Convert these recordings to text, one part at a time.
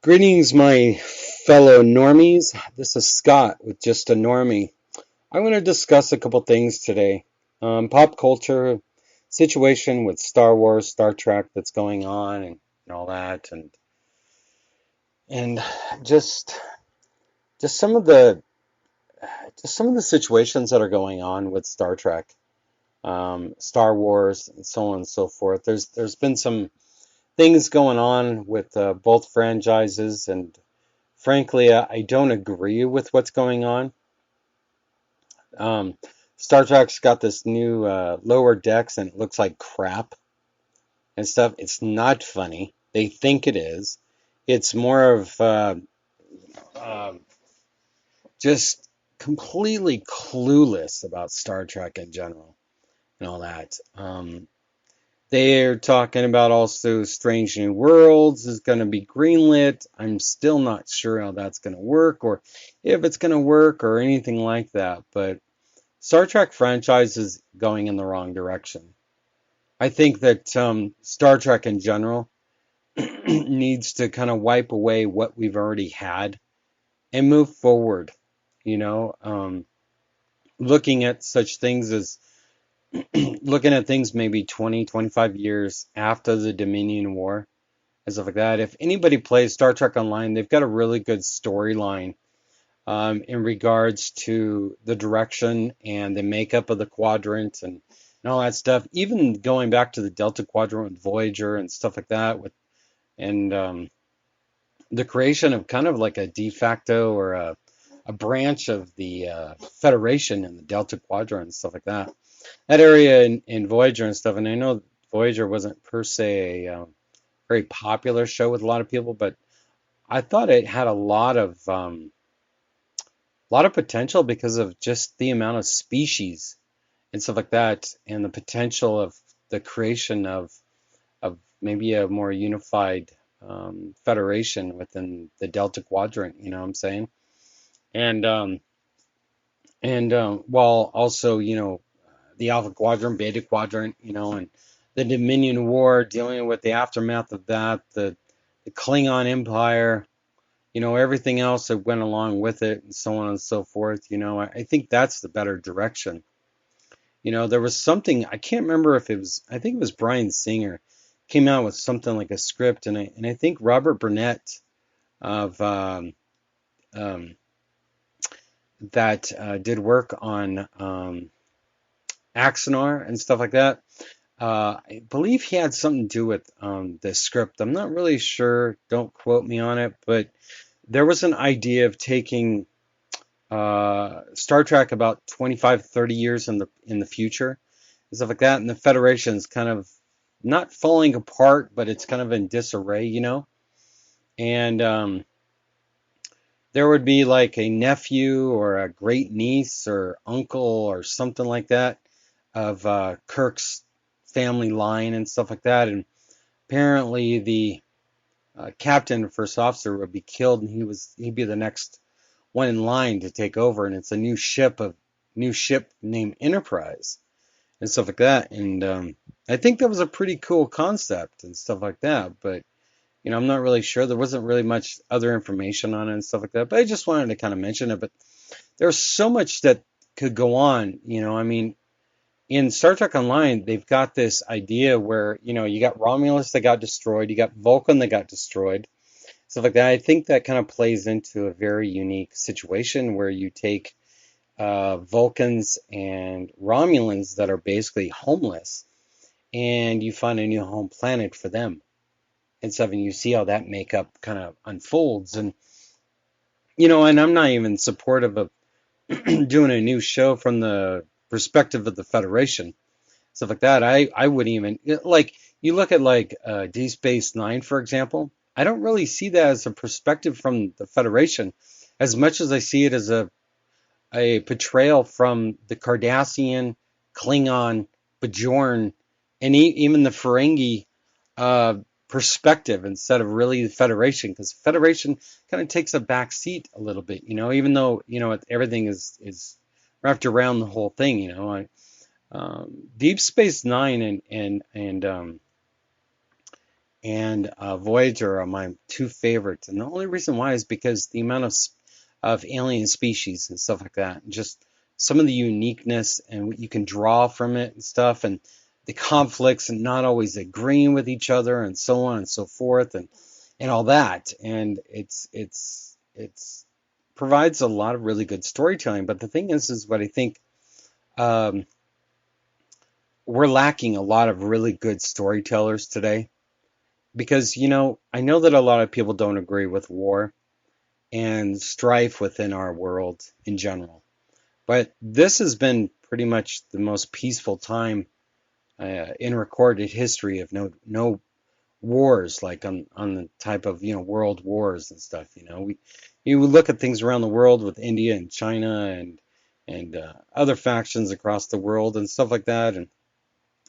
Greetings, my fellow normies. This is Scott with Just a Normie. I'm going to discuss a couple things today. Pop culture situation with Star Wars, Star Trek that's going on, and all that, and just just some of the situations that are going on with Star Trek, Star Wars, and so on and so forth. There's been some things going on with both franchises, and frankly, I don't agree with what's going on. Um, Star Trek's got this new lower decks, and it looks like crap and stuff. It's not funny. They think it is. It's more of um just completely clueless about Star Trek in general and all that. They're talking about also Strange New Worlds is going to be greenlit. I'm still not sure how that's going to work or if it's going to work or anything like that. But Star Trek franchise is going in the wrong direction. I think that Star Trek in general needs to kind of wipe away what we've already had and move forward. You know, looking at such things as looking at things maybe 20, 25 years after the Dominion War and stuff like that. If anybody plays Star Trek Online, they've got a really good storyline in regards to the direction and the makeup of the quadrant and all that stuff. Even going back to the Delta Quadrant with Voyager and stuff like that, with and the creation of kind of like a de facto or a branch of the Federation in the Delta Quadrant and stuff like that. That area in Voyager and stuff. And I know Voyager wasn't per se a very popular show with a lot of people, but I thought it had a lot of potential because of just the amount of species and stuff like that, and the potential of the creation of maybe a more unified federation within the Delta Quadrant. You know what I'm saying? And while also the Alpha Quadrant, Beta Quadrant, and the Dominion War, dealing with the aftermath of that, the Klingon Empire, everything else that went along with it, and so on and so forth. I think that's the better direction. There was something, I can't remember if it was, I think it was Bryan Singer came out with something like a script, and I think Robert Burnett of um, that did work on Axanar and stuff like that. I believe he had something to do with the script. I'm not really sure. Don't quote me on it, but there was an idea of taking Star Trek about 25, 30 years in the future and stuff like that, and the Federation's kind of not falling apart, but it's kind of in disarray. And there would be like a nephew or a great niece or uncle or something like that of Kirk's family line and stuff like that, and apparently the captain, first officer, would be killed, and he'd be the next one in line to take over, and it's a new ship named Enterprise and stuff like that. And I think that was a pretty cool concept and stuff like that. But I'm not really sure. There wasn't really much other information on it and stuff like that. But I just wanted to kind of mention it. But there's so much that could go on. I mean, in Star Trek Online, they've got this idea where you got Romulus that got destroyed, you got Vulcan that got destroyed, stuff like that. I think that kind of plays into a very unique situation where you take Vulcans and Romulans that are basically homeless, and you find a new home planet for them and stuff, and you see how that makeup kind of unfolds. And I'm not even supportive of doing a new show from the perspective of the Federation, stuff like that. I wouldn't even like you look at like D Space Nine, for example. I don't really see that as a perspective from the Federation as much as I see it as a portrayal from the Cardassian, Klingon, Bajoran, and even the Ferengi uh, perspective instead of really the Federation, because Federation kind of takes a back seat a little bit, even though everything is wrapped around the whole thing. Deep Space Nine and Voyager are my two favorites. And the only reason why is because the amount of alien species and stuff like that, and just some of the uniqueness and what you can draw from it and stuff, and the conflicts and not always agreeing with each other and so on and so forth, and all that. And it's provides a lot of really good storytelling. But the thing is what I think um, we're lacking a lot of really good storytellers today. Because, I know that a lot of people don't agree with war and strife within our world in general. But this has been pretty much the most peaceful time in recorded history of no wars, like on the type of, world wars and stuff. You look at things around the world with India and China and other factions across the world and stuff like that, and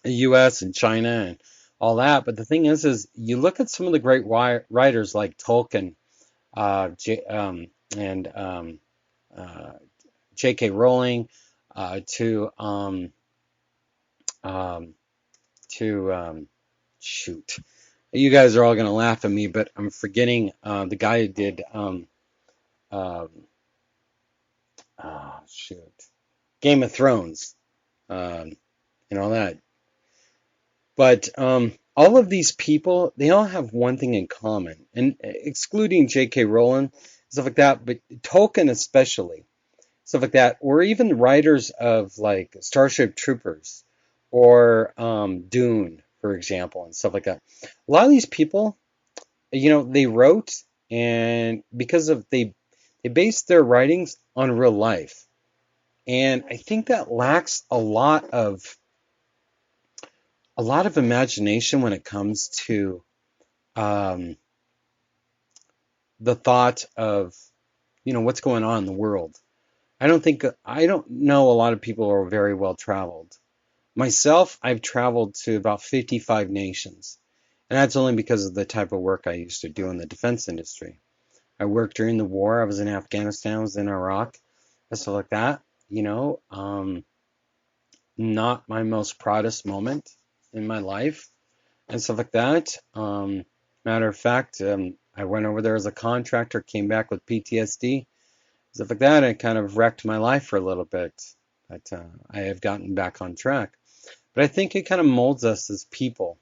the U.S. and China and all that. But the thing is you look at some of the great writers like Tolkien and uh, J.K. Rowling to um, to shoot. You guys are all gonna laugh at me, but I'm forgetting the guy who did um, shoot, Game of Thrones, um, and all that. But all of these people, they all have one thing in common, and excluding J.K. Rowling, stuff like that, but Tolkien especially, stuff like that, or even the writers of like Starship Troopers or Dune, for example, and stuff like that. A lot of these people, they wrote, and because of they based their writings on real life, and I think that lacks a lot of imagination when it comes to um, the thought of what's going on in the world. I don't know a lot of people who are very well traveled. Myself, I've traveled to about 55 nations, and that's only because of the type of work I used to do in the defense industry. I worked during the war. I was in Afghanistan, I was in Iraq, and stuff like that. Not my most proudest moment in my life and stuff like that. Matter of fact, I went over there as a contractor, came back with PTSD, stuff like that. And it kind of wrecked my life for a little bit, but I have gotten back on track. But I think it kind of molds us as people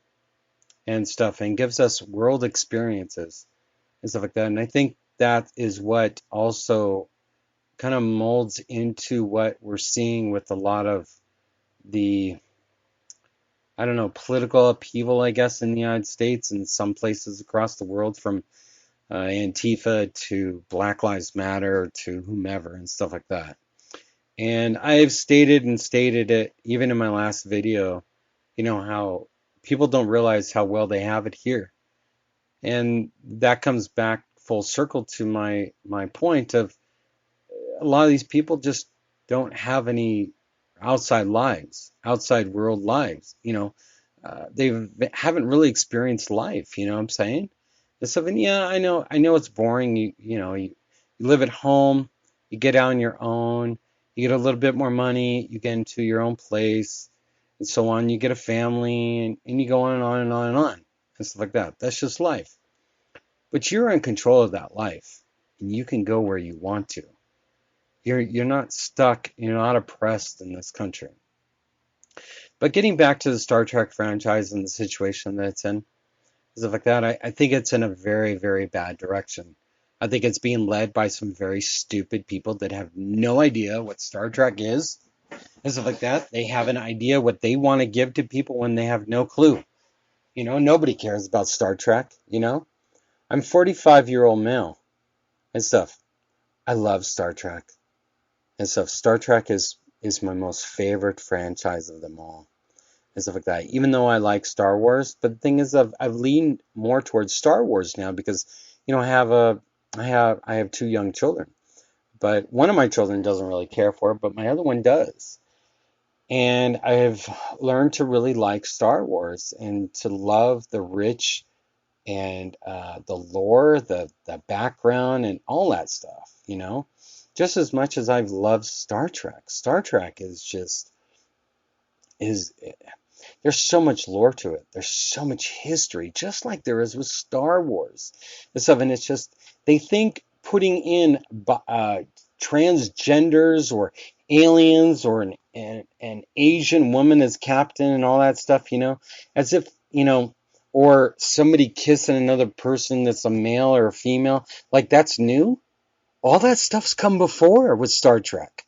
and stuff and gives us world experiences and stuff like that. And I think that is what also kind of molds into what we're seeing with a lot of the, I don't know, political upheaval, I guess, in the United States and some places across the world, from Antifa to Black Lives Matter to whomever and stuff like that. And I've stated and stated it even in my last video, how people don't realize how well they have it here. And that comes back full circle to my point of a lot of these people just don't have any outside lives, outside world lives. They haven't really experienced life. You know what I'm saying? And so then, yeah, I know it's boring. You live at home, you get out on your own, you get a little bit more money, you get into your own place, and so on. You get a family, and you go on and on and on and on and stuff like that. That's just life. But you're in control of that life, and you can go where you want to. You're not stuck, you're not oppressed in this country. But getting back to the Star Trek franchise and the situation that it's in, stuff like that, I think it's in a very, very bad direction. I think it's being led by some very stupid people that have no idea what Star Trek is and stuff like that. They have an idea what they want to give to people when they have no clue. Nobody cares about Star Trek. I'm 45-year-old male and stuff. I love Star Trek and stuff. Star Trek is my most favorite franchise of them all and stuff like that. Even though I like Star Wars, but the thing is, I've leaned more towards Star Wars now because I have two young children, but one of my children doesn't really care for it, but my other one does. And I've learned to really like Star Wars and to love the rich and the lore, the background, and all that stuff. Just as much as I've loved Star Trek. Star Trek is just is There's so much lore to it. There's so much history, just like there is with Star Wars and stuff. And it's just they think putting in transgenders or aliens or an Asian woman as captain and all that stuff, as if, or somebody kissing another person that's a male or a female, like that's new. All that stuff's come before with Star Trek,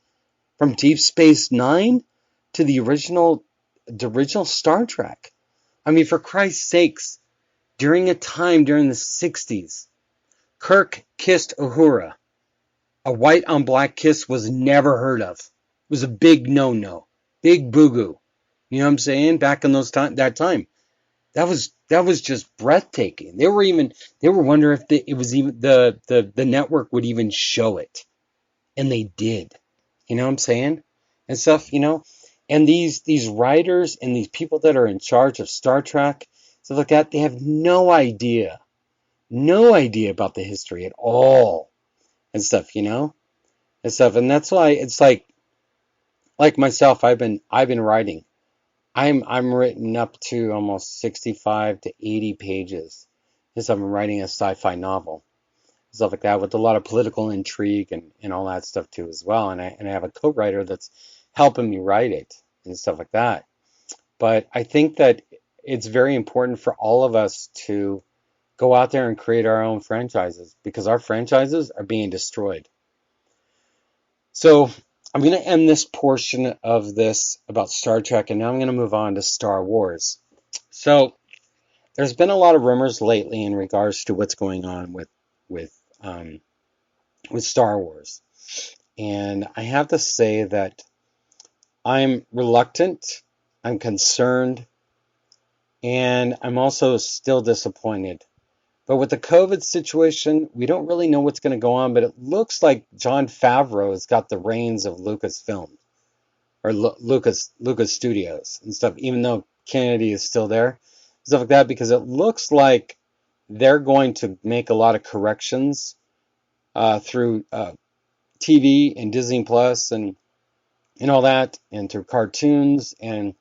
from Deep Space Nine to the original Star Trek. I mean, for Christ's sakes, during the 60s, Kirk kissed Uhura. A white on black kiss was never heard of. It was a big no-no. Big boo-goo. You know what I'm saying? Back in that time. That was just breathtaking. They were wondering if it was even the network would even show it. And they did. You know what I'm saying? And stuff, And these writers and these people that are in charge of Star Trek, stuff like that, they have no idea about the history at all and stuff, and stuff. And that's why it's like myself, I've been writing. I'm written up to almost 65 to 80 pages because I'm writing a sci-fi novel, stuff like that, with a lot of political intrigue and all that stuff too as well. And I have a co-writer that's helping me write it and stuff like that. But I think that it's very important for all of us to go out there and create our own franchises, because our franchises are being destroyed. So I'm going to end this portion of this about Star Trek, and now I'm going to move on to Star Wars. So there's been a lot of rumors lately in regards to what's going on with Star Wars, and I have to say that I'm reluctant, I'm concerned, and I'm also still disappointed. But with the COVID situation, we don't really know what's going to go on, but it looks like Jon Favreau has got the reins of Lucasfilm, or Lucas Studios and stuff, even though Kennedy is still there, stuff like that, because it looks like they're going to make a lot of corrections through TV and Disney Plus and all that, and through cartoons and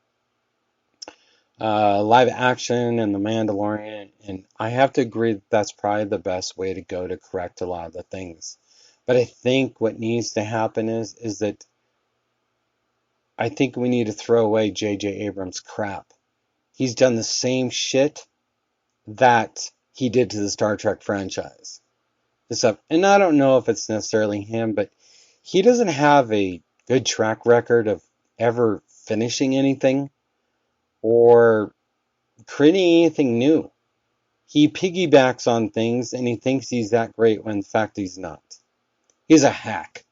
live action and The Mandalorian, and I have to agree that that's probably the best way to go to correct a lot of the things. But I think what needs to happen is that I think we need to throw away J.J. Abrams' crap. He's done the same shit that he did to the Star Trek franchise. And I don't know if it's necessarily him, but he doesn't have a good track record of ever finishing anything or creating anything new. He piggybacks on things and he thinks he's that great when in fact he's not. He's a hack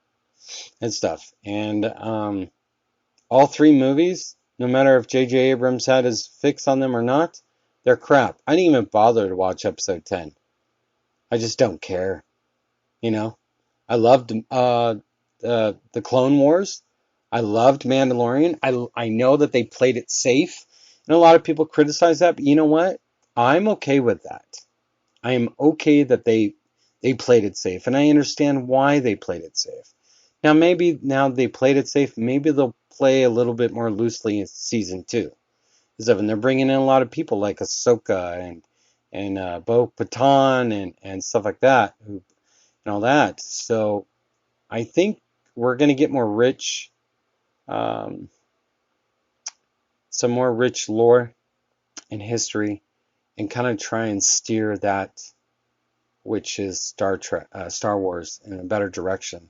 and stuff. And all three movies, no matter if J.J. Abrams had his fix on them or not, they're crap. I didn't even bother to watch episode 10. I just don't care. I loved the Clone Wars. I loved Mandalorian. I know that they played it safe, and a lot of people criticize that, but you know what? I'm okay with that. I am okay that they played it safe, and I understand why they played it safe. Now they played it safe, maybe they'll play a little bit more loosely in season 2. And they're bringing in a lot of people like Ahsoka and Bo-Katan and stuff like that, and all that. So I think we're going to get more rich, some more rich lore and history, and kind of try and steer that, which is Star Wars, in a better direction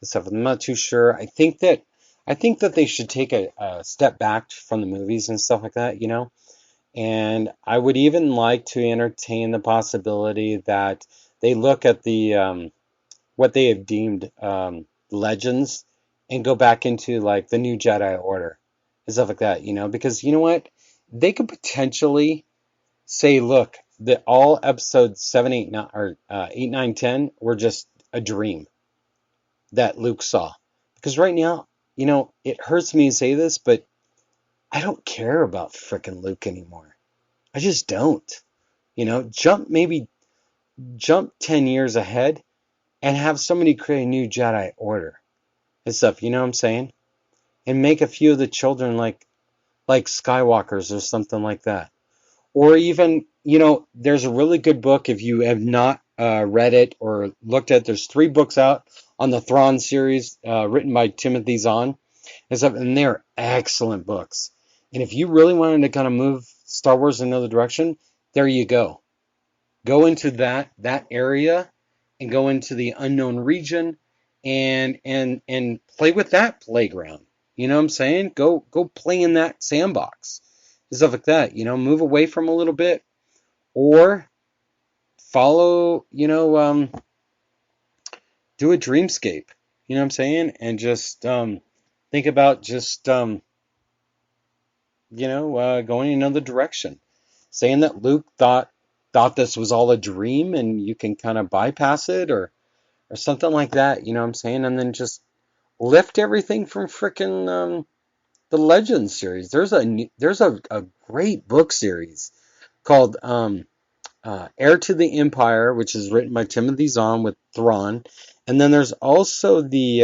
and stuff. I'm not too sure. I think that they should take a step back from the movies and stuff like that, And I would even like to entertain the possibility that they look at the what they have deemed legends and go back into like the new Jedi Order and stuff like that, because you know what? They could potentially say, look, that all episodes 7, 8, 9, or 8, 9, 10 were just a dream that Luke saw. Because right now, it hurts me to say this, but I don't care about frickin' Luke anymore. I just don't. Jump 10 years ahead and have somebody create a new Jedi Order and stuff, you know what I'm saying? And make a few of the children like like Skywalkers or something like that. Or even, there's a really good book if you have not read it or looked at. There's 3 books out on the Thrawn series, written by Timothy Zahn and stuff, and they're excellent books. And if you really wanted to kind of move Star Wars in another direction, there you go. Go into that area and go into the unknown region and play with that playground. You know what I'm saying? Go play in that sandbox and stuff like that. Move away from a little bit or follow. Do a dreamscape. You know what I'm saying? And just think about just going another direction. Saying that Luke thought this was all a dream and you can kind of bypass it or something like that, you know what I'm saying? And then just lift everything from frickin' the Legends series. There's a great book series called Heir to the Empire, which is written by Timothy Zahn with Thrawn, and then there's also the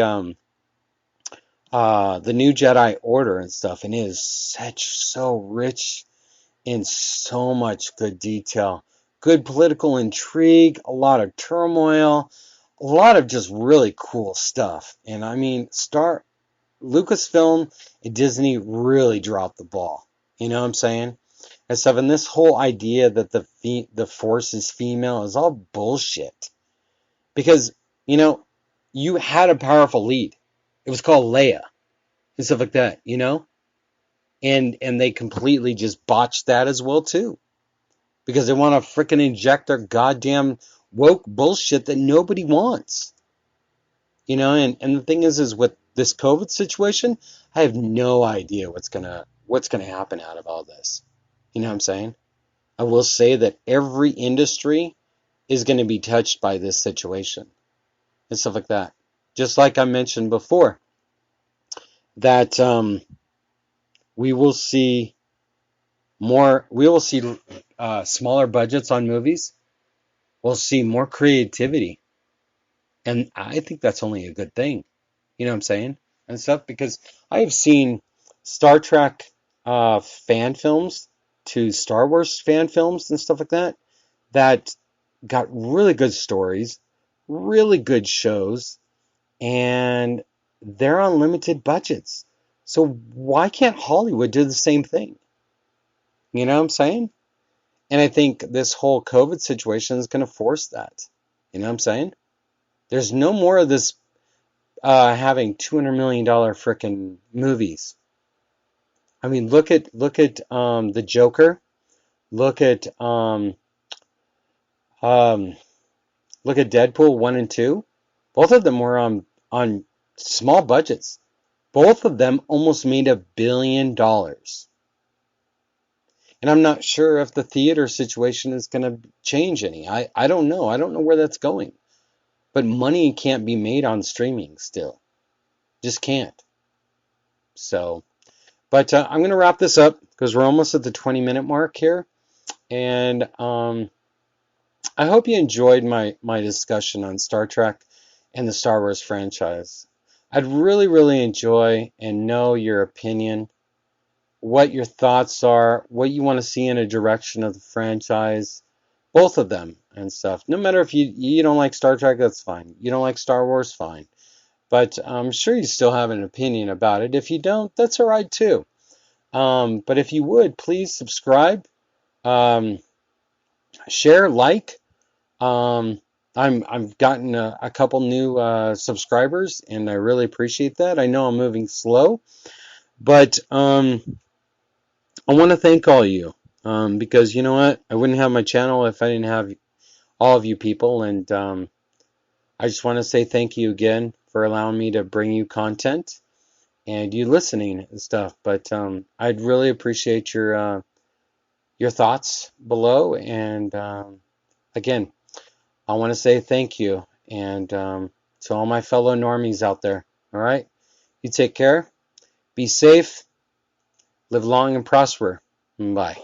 New Jedi Order and stuff, and it is so rich in so much good detail, good political intrigue, a lot of turmoil, a lot of just really cool stuff. And I mean, Lucasfilm and Disney really dropped the ball. You know what I'm saying? And stuff. And this whole idea that the Force is female is all bullshit. Because you had a powerful lead. It was called Leia and stuff like that. And they completely just botched that as well too. Because they want to frickin' inject their goddamn woke bullshit that nobody wants. And the thing is with this COVID situation, I have no idea what's gonna happen out of all this. You know what I'm saying? I will say that every industry is going to be touched by this situation and stuff like that. Just like I mentioned before, that we will see smaller budgets on movies. We'll see more creativity. And I think that's only a good thing. You know what I'm saying? And stuff, because I have seen Star Trek fan films to Star Wars fan films and stuff like that got really good stories, really good shows, and they're on limited budgets. So why can't Hollywood do the same thing? You know what I'm saying? And I think this whole COVID situation is going to force that. You know what I'm saying? There's no more of this having $200 million frickin' movies. I mean, look at the Joker. Look at um, look at Deadpool 1 and 2. Both of them were on small budgets. Both of them almost made $1 billion. And I'm not sure if the theater situation is going to change any. I don't know. I don't know where that's going. But money can't be made on streaming still. Just can't. So, but I'm going to wrap this up because we're almost at the 20-minute mark here. And I hope you enjoyed my discussion on Star Trek and the Star Wars franchise. I'd really, really enjoy and know your opinion, what your thoughts are, what you want to see in a direction of the franchise, both of them and stuff. No matter if you don't like Star Trek, that's fine. You don't like Star Wars, fine. But I'm sure you still have an opinion about it. If you don't, that's all right too. But if you would, please subscribe, share, like. I've gotten a couple new subscribers, and I really appreciate that. I know I'm moving slow, but I want to thank all of you because you know what? I wouldn't have my channel if I didn't have all of you people, and I just want to say thank you again for allowing me to bring you content and you listening and stuff. But I'd really appreciate your thoughts below, and again, I want to say thank you, and to all my fellow normies out there. All right, you take care, be safe, live long and prosper. Bye.